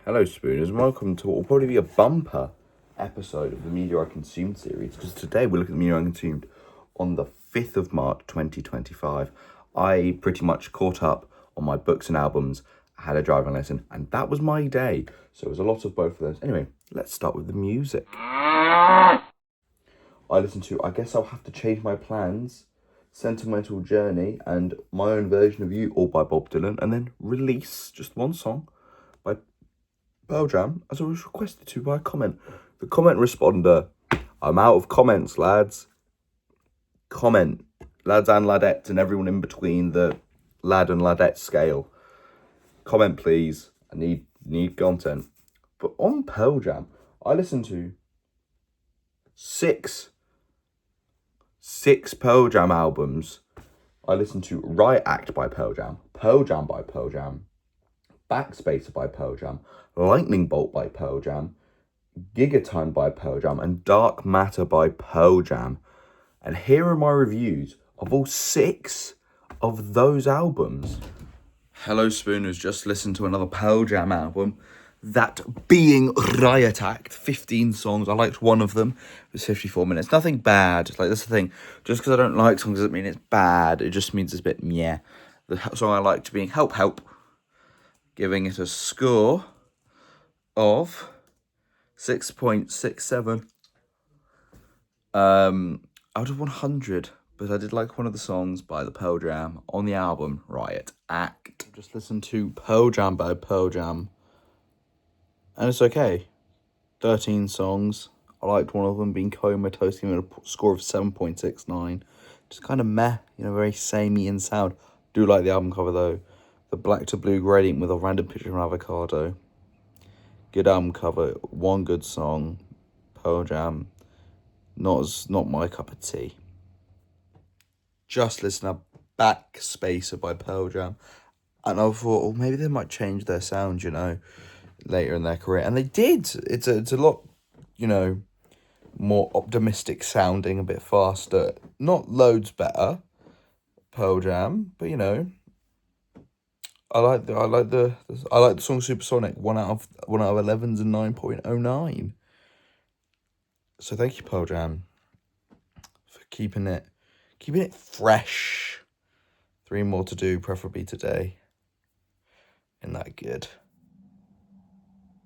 Hello Spooners and welcome to what will probably be a bumper episode of the Media I Consumed series, because today we're looking at the media I consumed on the 5th of March 2025. I pretty much caught up on my books and albums, had a driving lesson, and that was my day. So it was a lot of both of those. Anyway, let's start with the music. I listened to I Guess I'll Have to Change My Plans, Sentimental Journey, and My Own Version of You, all by Bob Dylan, and then Release, just one song, by Pearl Jam, as I was requested to by a comment. The comment responder: I'm out of comments, lads. Comment, lads and ladettes, and everyone in between the lad and ladette scale. Comment, please. I need content. But on Pearl Jam, I listened to six Pearl Jam albums. I listened to Riot Act by Pearl Jam by Pearl Jam, Backspacer by Pearl Jam, Lightning Bolt by Pearl Jam, Gigaton by Pearl Jam, and Dark Matter by Pearl Jam. And here are my reviews of all six of those albums. Hello Spooners, just listened to another Pearl Jam album, that being Riot Act. 15 songs, I liked one of them. It was 54 minutes, nothing bad. Like, that's the thing, just because I don't like songs doesn't mean it's bad, it just means it's a bit meh. The song I liked being Help, giving it a score of 6.67 out of 100. But I did like one of the songs by the Pearl Jam on the album Riot Act. Just listened to Pearl Jam by Pearl Jam, and it's okay. 13 songs. I liked one of them, being Comatose, giving it a score of 7.69. Just kind of meh, very samey in sound. Do like the album cover though. The black to blue gradient with a random picture of an avocado. Good album cover, one good song. Pearl Jam, not my cup of tea. Just listen to Backspacer by Pearl Jam, and I thought, maybe they might change their sound, later in their career, and they did. It's a lot, more optimistic sounding, a bit faster, not loads better. Pearl Jam, but I like the song Supersonic. 1 out of 11's and 9.09. So thank you, Pearl Jam, for keeping it fresh. 3 more to do, preferably today. Isn't that good?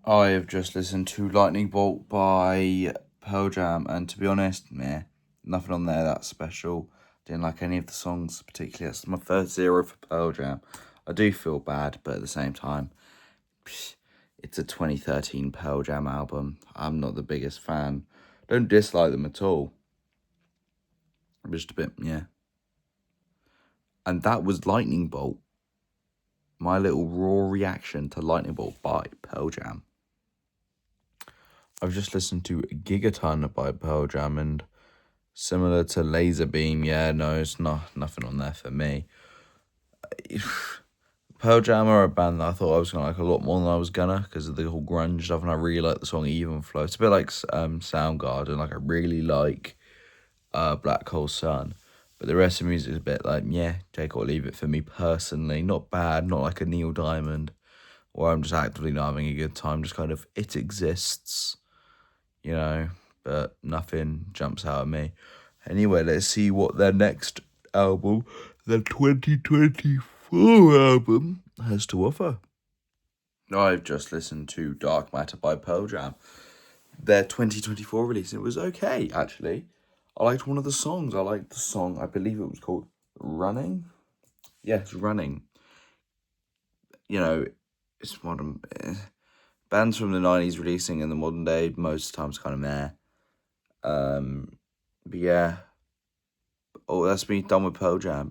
I have just listened to Lightning Bolt by Pearl Jam, and to be honest, meh, nothing on there that special. Didn't like any of the songs particularly. That's my first 0 for Pearl Jam. I do feel bad, but at the same time, it's a 2013 Pearl Jam album. I'm not the biggest fan. Don't dislike them at all. I'm just a bit, yeah. And that was Lightning Bolt. My little raw reaction to Lightning Bolt by Pearl Jam. I've just listened to Gigaton by Pearl Jam, and similar to Laser Beam, it's nothing on there for me. Pearl Jam are a band that I thought I was going to like a lot more than I was gonna, because of the whole grunge stuff, and I really like the song Even Flow. It's a bit like Soundgarden. Like, I really like Black Hole Sun, but the rest of the music is a bit like, take or leave it for me personally. Not bad, not like a Neil Diamond, or I'm just actively not having a good time, just kind of, it exists, but nothing jumps out at me. Anyway, let's see what their next album, the 2024 album, has to offer. I've just listened to Dark Matter by Pearl Jam, their 2024 release, and it was okay, actually. I liked one of the songs. I liked the song, I believe it was called Running. Yes, Running. It's modern. Bands from the 90s releasing in the modern day, most times kind of meh. But yeah. Oh, that's me done with Pearl Jam,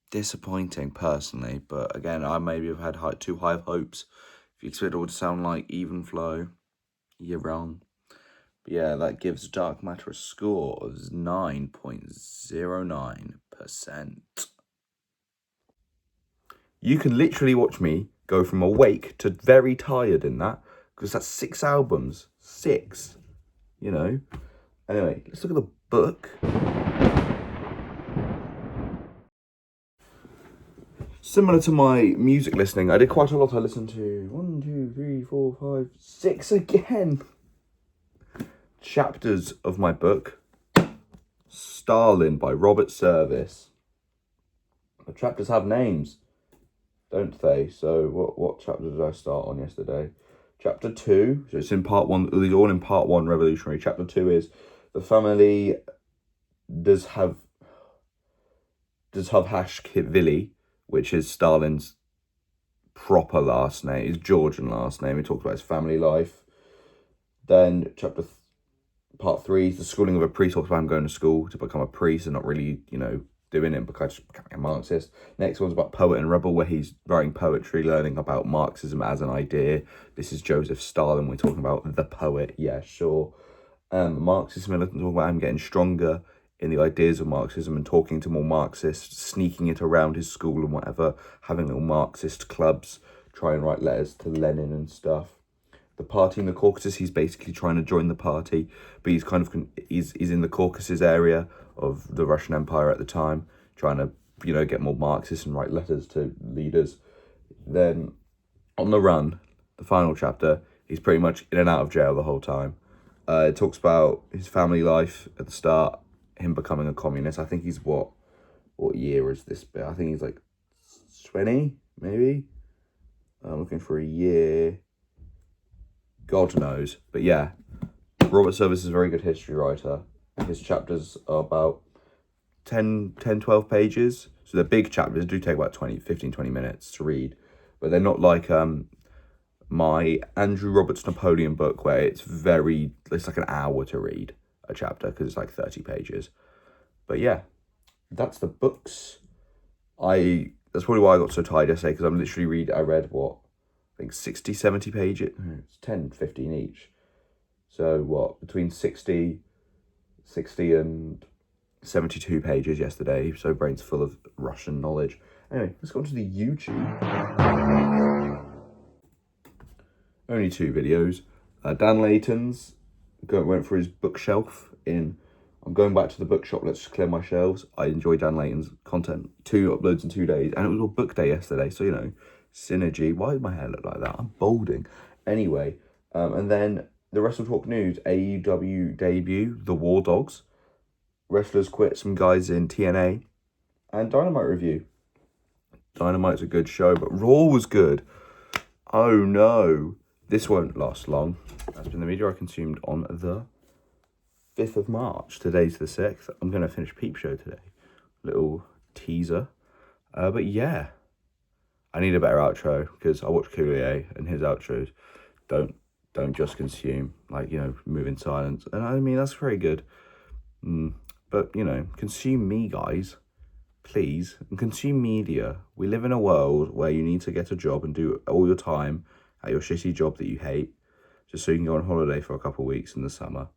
Disappointing, personally. But again, I maybe have had too high of hopes. If you expect it all to sound like Even Flow, you're wrong. But yeah, that gives Dark Matter a score of 9.09%. You can literally watch me go from awake to very tired in that, because that's 6 albums. 6. Anyway, let's look at the book. similar to my music listening, I did quite a lot. I listened to 1, 2, 3, 4, 5, 6 again chapters of my book, Stalin by Robert Service. The chapters have names, don't they? So what chapter did I start on yesterday? Chapter 2, so it's in part 1, these are all in part 1, Revolutionary. Chapter 2 is the family Dazhavashvili, which is Stalin's proper last name, his Georgian last name. He talks about his family life. Then part 3 is the schooling of a priest. Talks about him going to school to become a priest and not really, doing it because becoming a Marxist. Next one's about Poet and Rebel, where he's writing poetry, learning about Marxism as an idea. This is Joseph Stalin. We're talking about the poet. Yeah, sure. Marxist militant, talking about him getting stronger in the ideas of Marxism and talking to more Marxists, sneaking it around his school and whatever, having little Marxist clubs, try and write letters to Lenin and stuff. The party in the Caucasus, he's basically trying to join the party, but he's kind of, he's in the Caucasus area of the Russian Empire at the time, trying to, get more Marxists and write letters to leaders. Then, on the run, the final chapter, he's pretty much in and out of jail the whole time. It talks about his family life at the start, him becoming a communist. I think he's what year is this bit? I think he's like 20, maybe? I'm looking for a year. God knows. But yeah, Robert Service is a very good history writer. His chapters are about 10, 12 pages. So they're big chapters. They do take about 20 minutes to read. But they're not like my Andrew Roberts Napoleon book, where it's like an hour to read a chapter because it's like 30 pages. But yeah, that's the books. That's probably why I got so tired yesterday, because I read what? I think 60, 70 pages. It's 10, 15 each. So what? Between 60 and 72 pages yesterday. So brain's full of Russian knowledge. Anyway, let's go on to the YouTube. Only 2 videos. Dan Layton's went for his bookshelf in... I'm going back to the bookshop. Let's just clear my shelves. I enjoy Dan Layton's content. 2 uploads in 2 days. And it was all book day yesterday. So, synergy. Why did my hair look like that? I'm balding. Anyway, and then the Wrestle Talk News, AEW debut, The War Dogs, Wrestlers Quit, some guys in TNA, and Dynamite review. Dynamite's a good show, but Raw was good. Oh no, this won't last long. That's been the media I consumed on the 5th of March. Today's the 6th. I'm going to finish Peep Show today. Little teaser. But yeah. I need a better outro, because I watch Coulier and his outros don't just consume, move in silence. And I mean, that's very good. But, consume me, guys. Please. And consume media. We live in a world where you need to get a job and do all your time at your shitty job that you hate, just so you can go on holiday for a couple of weeks in the summer.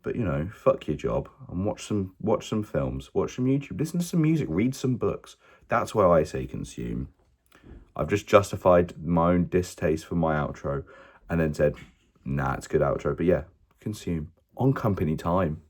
But, fuck your job and watch some films, watch some YouTube, listen to some music, read some books. That's where I say consume. I've just justified my own distaste for my outro and then said, nah, it's a good outro. But yeah, consume on company time.